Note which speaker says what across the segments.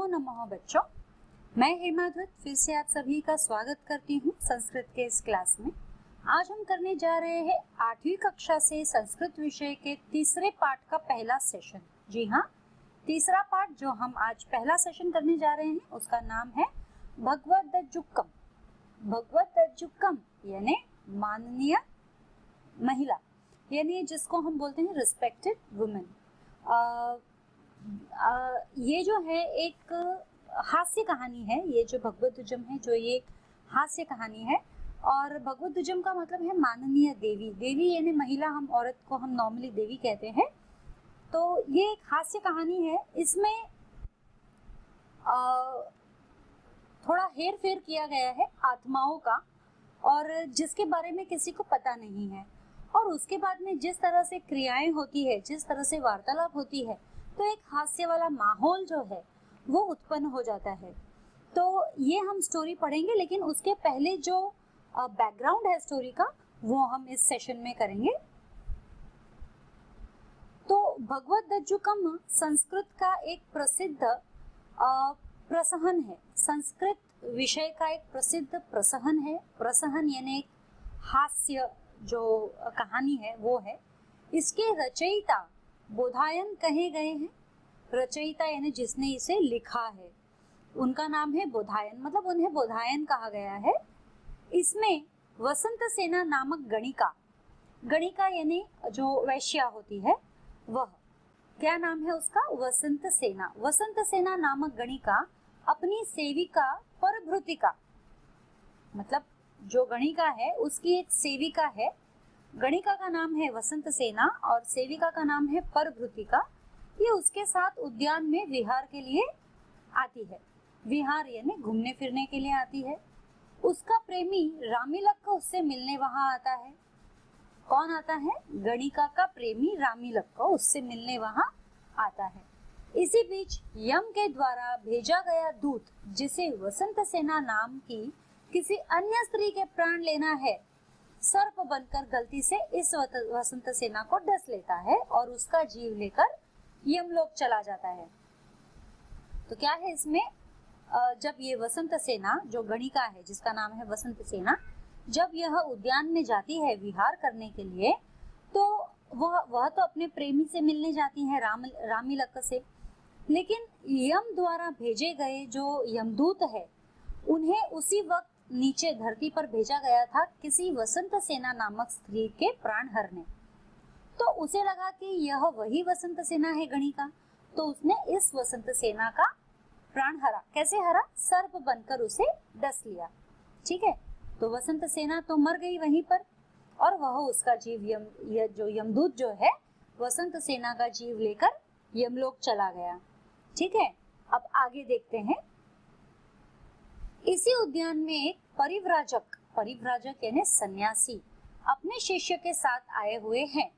Speaker 1: नमो नमः बच्चों, मैं हेमाधुत फिर से आप सभी का स्वागत करती हूँ संस्कृत के इस क्लास में। आज हम करने जा रहे हैं 8वीं कक्षा से संस्कृत विषय के तीसरे पाठ का पहला सेशन। जी हाँ, तीसरा पाठ जो हम आज पहला सेशन करने जा रहे हैं उसका नाम है भगवद्दज्जुकम। भगवद्दज्जुकम यानी माननीय महिला, यानी जिसको हम बोलते हैं रिस्पेक्टेड वुमेन। ये जो है एक हास्य कहानी है। ये जो भगवद्दज्जुकम है जो ये हास्य कहानी है, और भगवद्दज्जुकम का मतलब है माननीय देवी। देवी यानी महिला, हम औरत को हम नॉर्मली देवी कहते हैं। तो ये एक हास्य कहानी है। इसमें थोड़ा हेर फेर किया गया है आत्माओं का, और जिसके बारे में किसी को पता नहीं है, और उसके बाद में जिस तरह से क्रियाएं होती है, जिस तरह से वार्तालाप होती है, तो एक हास्य वाला माहौल जो है वो उत्पन्न हो जाता है। तो ये हम स्टोरी पढ़ेंगे, लेकिन उसके पहले जो बैकग्राउंड है स्टोरी का वो हम इस सेशन में करेंगे। तो भगवद्दज्जुकम संस्कृत का एक प्रसिद्ध प्रसहन है। संस्कृत विषय का एक प्रसिद्ध प्रसहन है। प्रसहन यानी एक हास्य जो कहानी है वो है। इसके रचयिता बोधायन कहे गए हैं। रचयिता यानी जिसने इसे लिखा है, उनका नाम है बोधायन, मतलब उन्हें बोधायन कहा गया है। इसमें वसंत सेना नामक गणिका, गणिका यानी जो वैश्या होती है वह, क्या नाम है उसका? वसंत सेना। वसंत सेना नामक गणिका अपनी सेविका परभृतिका, मतलब जो गणिका है उसकी एक सेविका है। गणिका का नाम है वसंत सेना और सेविका का नाम है परभृतिका। ये उसके साथ उद्यान में विहार के लिए आती है। विहार यानी घूमने फिरने के लिए आती है। उसका प्रेमी रामीलक उससे मिलने वहां आता है। कौन आता है? गणिका का प्रेमी रामीलक उससे मिलने वहां आता है। इसी बीच यम के द्वारा भेजा गया दूत, जिसे वसंत सेना नाम की किसी अन्य स्त्री के प्राण लेना है, सर्प बनकर गलती से इस वसंत सेना को डस लेता है और उसका जीव लेकर यमलोक चला जाता है। तो क्या है इसमें, जब ये वसंत सेना जो गणिका है जिसका नाम है वसंत सेना, जब यह उद्यान में जाती है विहार करने के लिए, तो वह तो अपने प्रेमी से मिलने जाती है रामीलक से, लेकिन यम द्वारा भेजे गए जो यमदूत है उन्हें उसी वक्त नीचे धरती पर भेजा गया था किसी वसंत सेना नामक स्त्री के प्राण हरने। तो उसे लगा कि यह वही वसंत सेना है गणिका, तो उसने इस वसंत सेना का प्राण हरा। कैसे हरा? सर्प बनकर उसे डस लिया। ठीक है, तो वसंत सेना तो मर गई वहीं पर, और वह उसका जीव जो यमदूत जो है वसंत सेना का जीव लेकर यमलोक चला गया। ठीक है, अब आगे देखते हैं। इसी उद्यान में एक परिव्राजक यानी सन्यासी अपने शिष्य के साथ आए हुए हैं।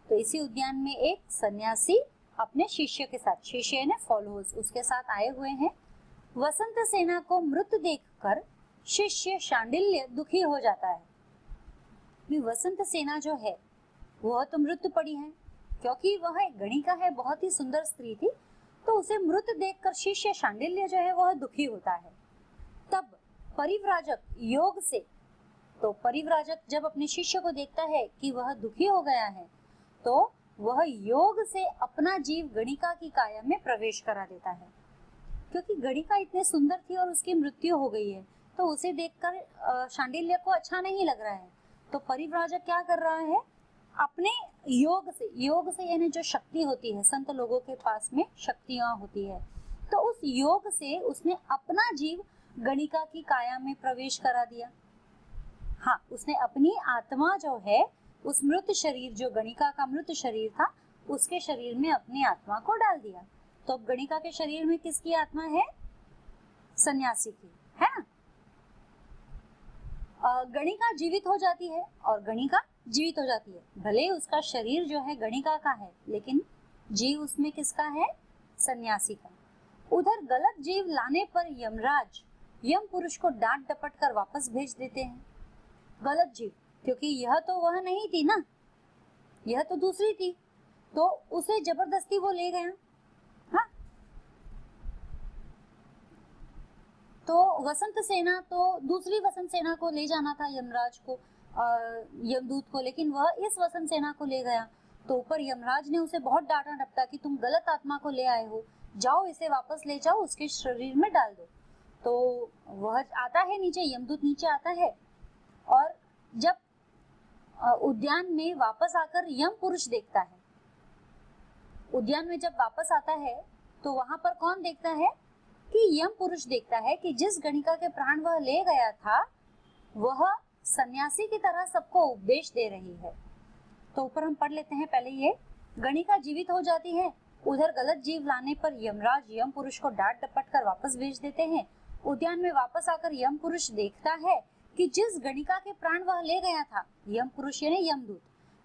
Speaker 1: तो इसी उद्यान में एक सन्यासी अपने शिष्य के साथ, शिष्य यानी फॉलोअर्स, उसके साथ आए हुए हैं। वसंत सेना को मृत देखकर शिष्य शांडिल्य दुखी हो जाता है। वसंत सेना जो है वह तो मृत पड़ी है, क्योंकि वह एक गणिका है, बहुत ही सुंदर स्त्री थी, तो उसे मृत देखकर शिष्य शांडिल्य जो है वह दुखी होता है। तब परिव्राजक योग से, तो परिव्राजक जब अपने शिष्य को देखता है कि वह दुखी हो गया है, तो वह योग से अपना जीव गणिका की काया में प्रवेश करा देता है। क्योंकि गणिका इतने सुंदर थी और उसकी मृत्यु हो गई है, तो उसे देखकर शांडिल्य को अच्छा नहीं लग रहा है। तो परिव्राजक क्या कर रहा है? अपने योग से यानी जो शक्ति होती है, संत लोगों के पास में शक्तियां होती है, तो उस योग से उसने अपना जीव गणिका की काया में प्रवेश करा दिया। हाँ, उसने अपनी आत्मा जो है उस मृत शरीर, जो गणिका का मृत शरीर था, उसके शरीर में अपनी आत्मा को डाल दिया। तो अब गणिका के शरीर में किसकी आत्मा है? सन्यासी की, है ना। गणिका जीवित हो जाती है और गणिका जीवित हो जाती है। भले उसका शरीर जो है गणिका का है, लेकिन जीव उसमें किसका है? सन्यासी का। उधर गलत जीव लाने पर यमराज यम पुरुष को डांट डपट कर वापस भेज देते हैं। गलत जीव, क्योंकि यह तो वह नहीं थी ना, यह तो दूसरी थी, तो उसे जबरदस्ती वो ले गया। हाँ, वसंत सेना तो दूसरी वसंत सेना को ले जाना था यमराज को, यमदूत को, लेकिन वह इस वसंत सेना को ले गया। तो ऊपर यमराज ने उसे बहुत डांटा डपटा कि तुम गलत आत्मा को ले आए हो, जाओ इसे वापस ले जाओ, उसके शरीर में डाल दो। तो वह आता है नीचे, यमदूत नीचे आता है, और जब उद्यान में वापस आकर यम पुरुष देखता है, उद्यान में जब वापस आता है तो वहां पर कौन देखता है कि यम पुरुष देखता है कि जिस गणिका के प्राण वह ले गया था वह सन्यासी की तरह सबको उपदेश दे रही है। तो ऊपर हम पढ़ लेते हैं पहले ये। गणिका जीवित हो जाती है, उधर गलत जीव लाने पर यमराज यम पुरुष को डांट डपट कर वापस भेज देते हैं। उद्यान में वापस आकर यम पुरुष देखता है कि जिस गणिका के प्राण वह ले गया था, यम पुरुष यानी यमदूत,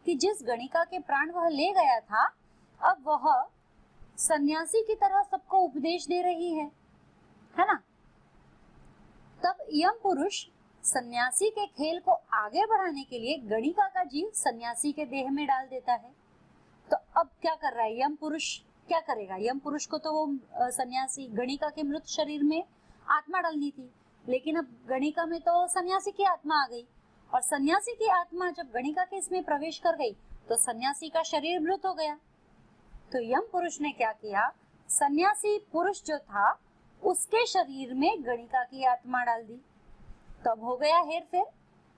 Speaker 1: कि जिस गणिका के प्राण वह ले गया था अब वह सन्यासी की तरह सबको उपदेश दे रही है ना। तब यम पुरुष सन्यासी के खेल को आगे बढ़ाने के लिए गणिका का जीव सन्यासी के देह में डाल देता है। तो अब क्या कर रहा है यम पुरुष, क्या करेगा? यम पुरुष को तो वो सन्यासी गणिका के मृत शरीर में आत्मा डालनी थी, लेकिन अब गणिका में तो सन्यासी की आत्मा आ गई, और सन्यासी की आत्मा जब गणिका के इसमें प्रवेश कर गई तो सन्यासी का शरीर मृत हो गया। तो यम पुरुष ने क्या किया, सन्यासी पुरुष जो था उसके शरीर में गणिका की आत्मा डाल दी। तब हो गया हेर फेर,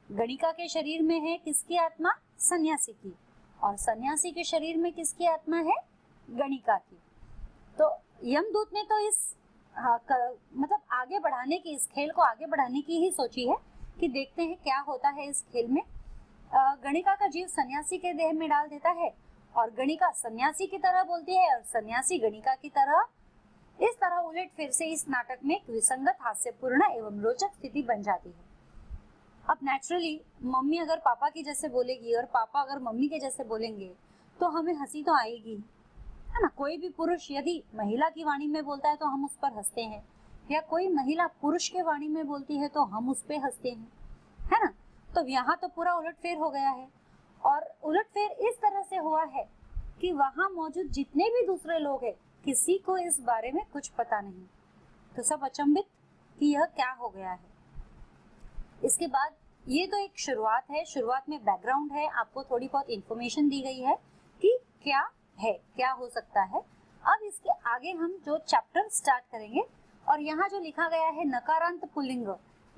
Speaker 1: गणिका के शरीर में है किसकी आत्मा? सन्यासी की, और सन्यासी के शरीर में किसकी आत्मा है? गणिका की। तो यमदूत ने तो इस मतलब आगे बढ़ाने की, इस खेल को आगे बढ़ाने की ही सोची है कि देखते हैं क्या होता है इस खेल में। गणिका का जीव सन्यासी के देह में डाल देता है, और गणिका सन्यासी की तरह बोलती है और सन्यासी गणिका की तरह। इस तरह उलट फिर से इस नाटक में एक विसंगत, हास्यपूर्ण एवं रोचक स्थिति बन जाती है। अब नेचुरली मम्मी अगर पापा की जैसे बोलेगी और पापा अगर मम्मी के जैसे बोलेंगे तो हमें हंसी तो आएगी, है ना। कोई भी पुरुष यदि महिला की वाणी में बोलता है तो हम उस पर हंसते हैं, या कोई महिला पुरुष के वाणी में बोलती है तो हम उस पे हंसते हैं, है ना। तो यहाँ तो पूरा उलटफेर हो गया है, और उलटफेर इस तरह से हुआ है कि वहां मौजूद जितने भी दूसरे लोग हैं किसी को इस बारे में कुछ पता नहीं। तो सब अचंभित कि यह क्या हो गया है। इसके बाद ये तो एक शुरुआत है, शुरुआत में बैकग्राउंड है, आपको थोड़ी बहुत इंफॉर्मेशन दी गई है कि क्या है, क्या हो सकता है। अब इसके आगे हम जो चैप्टर स्टार्ट करेंगे, और यहाँ जो लिखा गया है नकारांत पुल्लिंग,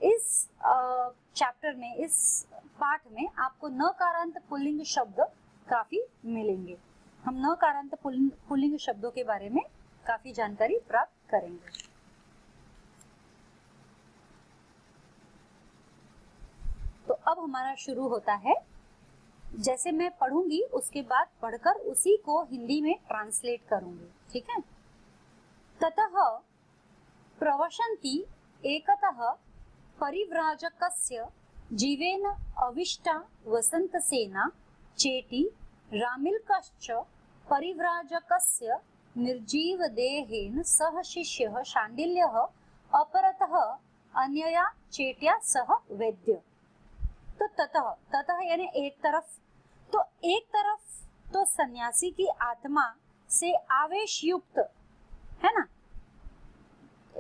Speaker 1: इस चैप्टर में, इस पाठ में आपको नकारांत पुल्लिंग शब्द काफी मिलेंगे। हम नकारांत पुल्लिंग शब्दों के बारे में काफी जानकारी प्राप्त करेंगे। तो अब हमारा शुरू होता है, जैसे मैं पढ़ूंगी उसके बाद पढ़कर उसी को हिंदी में ट्रांसलेट करूंगी, ठीक है। ततः प्रवशन्ति एकतः परिव्राजकस्य जीवेन अविष्टा वसन्तसेना चेटी रामिल्कश्च परिव्राजकस्य निर्जीवदेहेन सह शिष्यः शाण्डिल्यः अपरतः अन्यया चेट्या सह वैद्य। तो ततः यानी एक तरफ, तो एक तरफ तो सन्यासी की आत्मा से आवेश युक्त, है ना।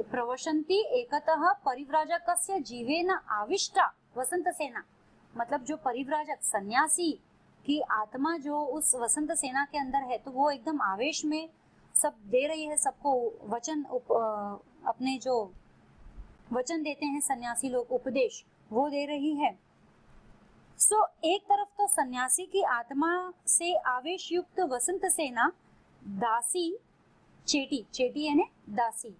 Speaker 1: प्रवशन्ति एकतः परिव्राजकस्य जीवेन आविष्टा वसंत सेना, मतलब जो परिव्राजक सन्यासी की आत्मा जो उस वसंत सेना के अंदर है, तो वो एकदम आवेश में सब दे रही है, सबको वचन अपने जो वचन देते हैं सन्यासी लोग, उपदेश वो दे रही है। सो एक तरफ तो सन्यासी की आत्मा से आवेश युक्त वसंत सेना दासी चेटी, चेटी यानी दासी,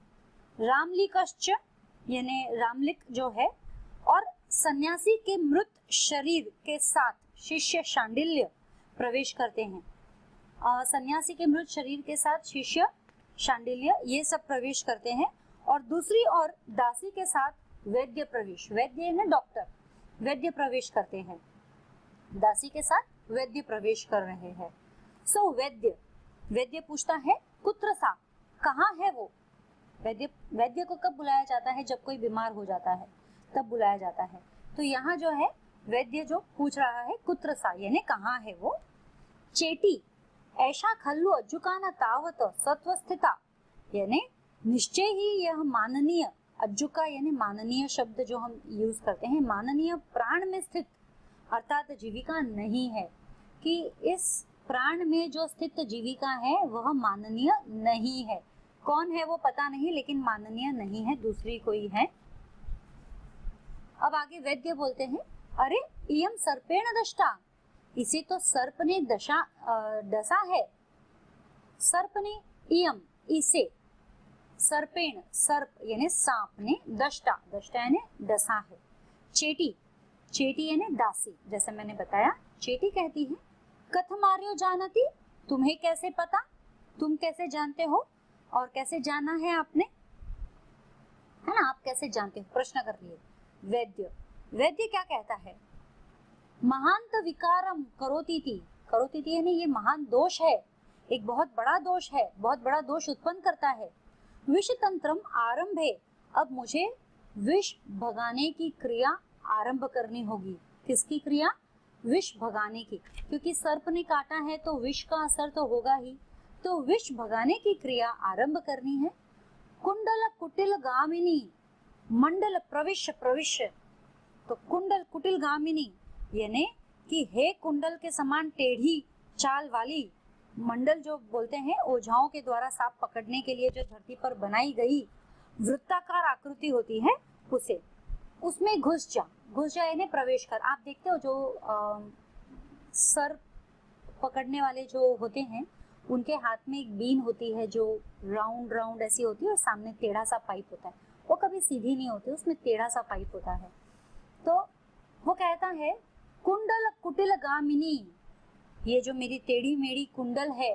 Speaker 1: रामलिकश्च यानी रामलिक जो है, और सन्यासी के मृत शरीर के साथ शिष्य शांडिल्य प्रवेश करते हैं। सन्यासी के मृत शरीर के साथ शिष्य शांडिल्य ये सब प्रवेश करते हैं, और दूसरी ओर दासी के साथ वैद्य प्रवेश, वैद्य यानी डॉक्टर, वैद्य प्रवेश करते हैं। दासी के साथ वैद्य प्रवेश कर रहे हैं। सो वैद्य पूछता है कुत्र सा, कहाँ है वो। वैद्य को कब बुलाया जाता है? जब कोई बीमार हो जाता है तब बुलाया जाता है। तो यहाँ जो है वैद्य जो पूछ रहा है कुत्र सा यानी कहाँ है वो। चेटी ऐसा खल्लु अज्जुकाना तावत सत्वस्थिता, यानी निश्चय ही यह माननीय अज्जुका यानी माननीय शब्द जो हम यूज करते हैं, माननीय प्राण में स्थित अर्थात जीविका नहीं है, कि इस प्राण में जो स्थित जीविका है वह माननीय नहीं है। कौन है वो पता नहीं, लेकिन माननीय नहीं है, दूसरी कोई है। अब आगे वैद्य बोलते हैं, अरे इयम सर्पेण दष्टा, इसे तो सर्प ने डसा है। सर्प ने, इयम इसे, सर्पेण सर्प यानी सांप ने, दष्टा दष्टा यानी डसा है। चेटी, चेटी यानी दासी, जैसे मैंने बताया। चेटी कहती है, कथमार्यो जानती, तुम्हें कैसे पता, तुम कैसे जानते हो, और कैसे जाना है आपने, है ना, आप कैसे जानते हो, प्रश्न कर लिए। वैद्य, वैद्य क्या कहता है, महांत विकारम करोतीति, करोतीति यानी ये महान दोष है, एक बहुत बड़ा दोष है, बहुत बड़ा दोष उत्पन्न करता है। विष तंत्रम आरंभे, अब मुझे विष भगाने की क्रिया आरंभ करनी होगी। किसकी क्रिया, विष भगाने की, क्योंकि सर्प ने काटा है तो विष का असर तो होगा ही, तो विष भगाने की क्रिया आरंभ करनी है। कुंडल कुटिल गामिनी, मंडल प्रविश्य प्रविश्य, तो कुंडल कुटिल गामिनी यानी कि हे कुंडल के समान टेढ़ी चाल वाली, मंडल जो बोलते हैं ओझाओं के द्वारा सांप पकड़ने के लिए जो धरती पर बनाई गई वृत्ताकार आकृति होती है, उसे, उसमें घुस जा, घुस जा यानी प्रवेश कर। आप देखते हो जो सर्प पकड़ने वाले जो होते हैं, उनके हाथ में एक बीन होती है जो राउंड राउंड ऐसी होती है, और सामने टेढ़ा सा पाइप होता है, वो कभी सीधी नहीं होती, उसमें टेढ़ा सा पाइप होता है। तो वो कहता है, कुंडल कुटिल गामिनी, ये जो मेरी टेढ़ी मेढ़ी कुंडल है,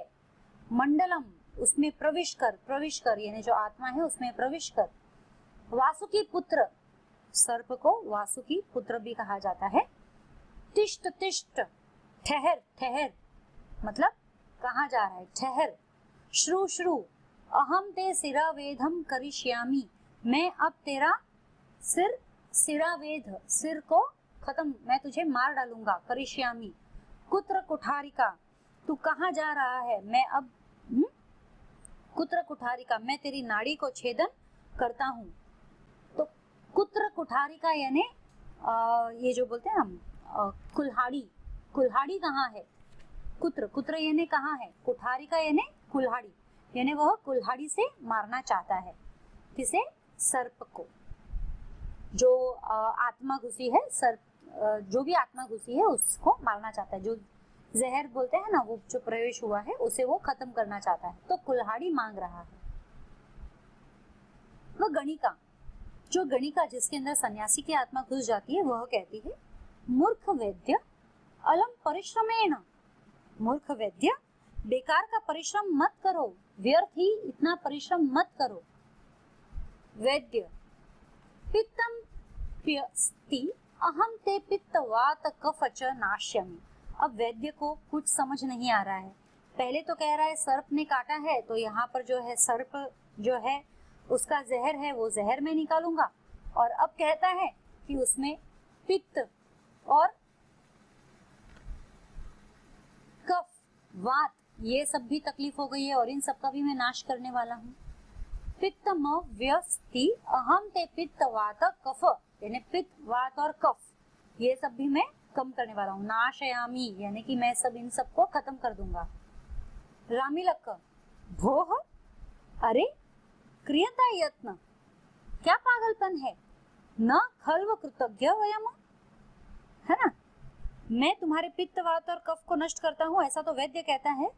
Speaker 1: मंडलम उसमें प्रविश कर यानी जो आत्मा है उसमें प्रविश कर। वासुकी पुत्र, सर्प को वासुकी पुत्र भी कहा जाता है। तिष्ठ तिष्ठ, ठहर ठहर, मतलब कहाँ जा रहा है, ठहर। श्रु श्रु, अहम ते सिरावेधम करिष्यामि, मैं अब तेरा सिरावेध, सिर को खत्म, मैं तुझे मार डालूंगा। करिष्यामि, कुत्र कुठारिका, तू कहाँ जा रहा है, मैं अब कुत्र कुठारिका, मैं तेरी नाड़ी को छेदन करता हूँ। तो कुत्र कुठारिका यानी ये जो बोलते हैं हम कुल्हाड़ी, कुल्हाड़ी कहाँ है, कुत्र, कुत्र यानी कहाँ है, कुठारिका यानी कुल्हाड़ी, यानी वह कुल्हाड़ी से मारना चाहता है। किसे, सर्प को, जो आत्मा घुसी है, सर्प जो भी आत्मा घुसी है उसको मारना चाहता है, जो जहर बोलते हैं ना, वो जो प्रवेश हुआ है उसे वो खत्म करना चाहता है, तो कुल्हाड़ी मांग रहा है। वह गणिका, जो गणिका जिसके अंदर सन्यासी की आत्मा घुस जाती है, वह कहती है, मूर्ख वैद्य अलम परिश्रमेण, मूर्ख वैद्य बेकार का परिश्रम मत करो, व्यर्थ ही इतना परिश्रम मत करो। वैद्य, पित्तम प्यस्ति अहम ते पित्त वात कफ च नाश्यमि। अब वैद्य को कुछ समझ नहीं आ रहा है। पहले तो कह रहा है सर्प ने काटा है, तो यहाँ पर जो है सर्प जो है उसका जहर है, वो जहर मैं निकालूंगा, और अब कहता है कि उसमें पित्त और कफ वात ये सब भी तकलीफ हो गई है, और इन सब का भी मैं नाश करने वाला हूँ। पित्तम व्यस्ति अहम ते पित्त वात कफ, यानी पित्त वात और कफ ये सब भी मैं कम करने वाला हूँ। नाशयामी यानी कि मैं सब इन सब को खत्म कर दूंगा। रामिलक, भोह, अरे क्रियता यत्न, क्या पागलपन है, न खल्व कृतज्ञ वयम, है ना, मैं तुम्हारे पित्त वात और कफ को नष्ट करता हूँ, ऐसा तो वैद्य कहता है।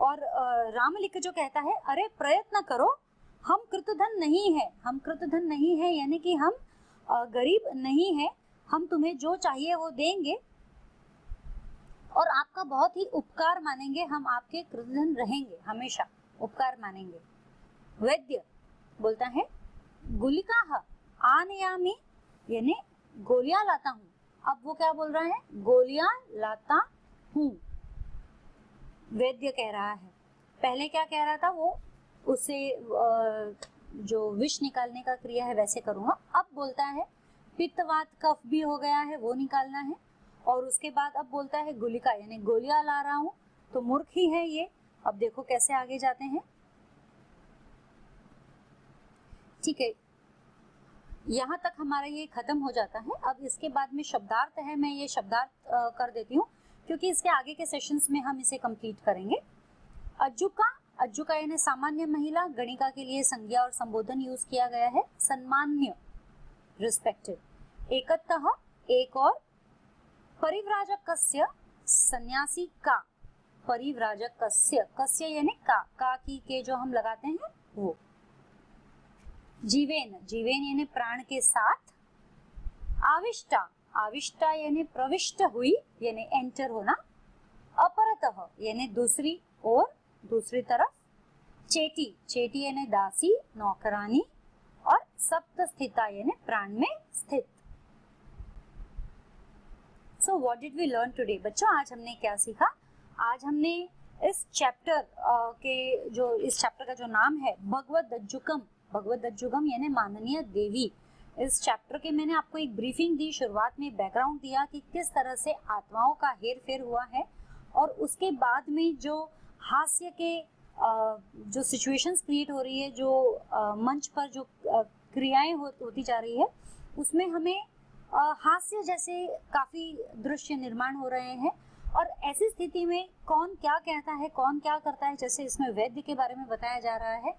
Speaker 1: और रामलिक जो कहता है, अरे प्रयत्न करो, हम कृतधन नहीं है, हम कृतधन नहीं है यानी कि हम गरीब नहीं है, हम तुम्हें जो चाहिए वो देंगे और आपका बहुत ही उपकार मानेंगे, हम आपके कृतधन रहेंगे, हमेशा उपकार मानेंगे। वैद्य बोलता है, गुलिका आनयामी यानी गोलियां लाता हूँ। अब वो क्या बोल रहा है, गोलियां लाता हूँ, वैद्य कह रहा है। पहले क्या कह रहा था, वो उसे जो विष निकालने का क्रिया है वैसे करूंगा। अब बोलता है पित्तवात कफ भी हो गया है, वो निकालना है, और उसके बाद अब बोलता है गुलिका यानी गोलियां ला रहा हूं, तो मूर्ख ही है ये। अब देखो कैसे आगे जाते हैं, ठीक है। यहाँ तक हमारा ये खत्म हो जाता है। अब इसके बाद में शब्दार्थ है, मैं ये शब्दार्थ कर देती हूँ क्योंकि इसके आगे के सेशंस में हम इसे कंप्लीट करेंगे। अज्जुका, अज्जुका यानी सामान्य महिला, गणिका के लिए संज्ञा और संबोधन यूज किया गया है, सम्मान्य, रिस्पेक्टेड। एकतः, एक और। परिव्राजकस्य, सन्यासी का, परिव्राजकस्य, कस्य यानी का की के जो हम लगाते हैं वो। जीवेन, जीवेन यानी प्राण के साथ। आविष्टा, आविष्टा यानी प्रविष्ट हुई यानी एंटर होना। अपरतः यानी दूसरी ओर, दूसरी तरफ। चेटी, चेटी यानी दासी, नौकरानी। और सप्त स्थिता यानी प्राण में स्थित। So what did we learn today? बच्चों आज हमने क्या सीखा? आज हमने इस चैप्टर इस चैप्टर का जो नाम है भगवत दज्जुकम, भगवत दज्जुकम यानी माननीय देवी, इस चैप्टर के मैंने आपको एक ब्रीफिंग दी, शुरुआत में बैकग्राउंड दिया कि किस तरह से आत्माओं का हेर फेर हुआ है, और उसके बाद में जो हास्य के जो सिचुएशंस क्रिएट हो रही है, जो मंच पर जो क्रियाएं होती जा रही है, उसमें हमें हास्य जैसे काफी दृश्य निर्माण हो रहे हैं। और ऐसी स्थिति में कौन क्या कहता है, कौन क्या करता है, जैसे इसमें वैद्य के बारे में बताया जा रहा है,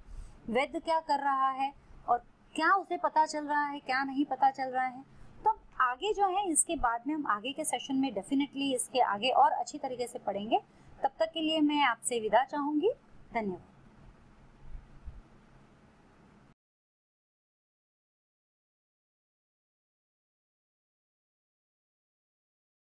Speaker 1: वैद्य क्या कर रहा है और क्या उसे पता चल रहा है, क्या नहीं पता चल रहा है। तो आगे जो है इसके बाद में हम आगे के सेशन में डेफिनेटली इसके आगे और अच्छी तरीके से पढ़ेंगे। तब तक के लिए मैं आपसे विदा चाहूंगी। धन्यवाद।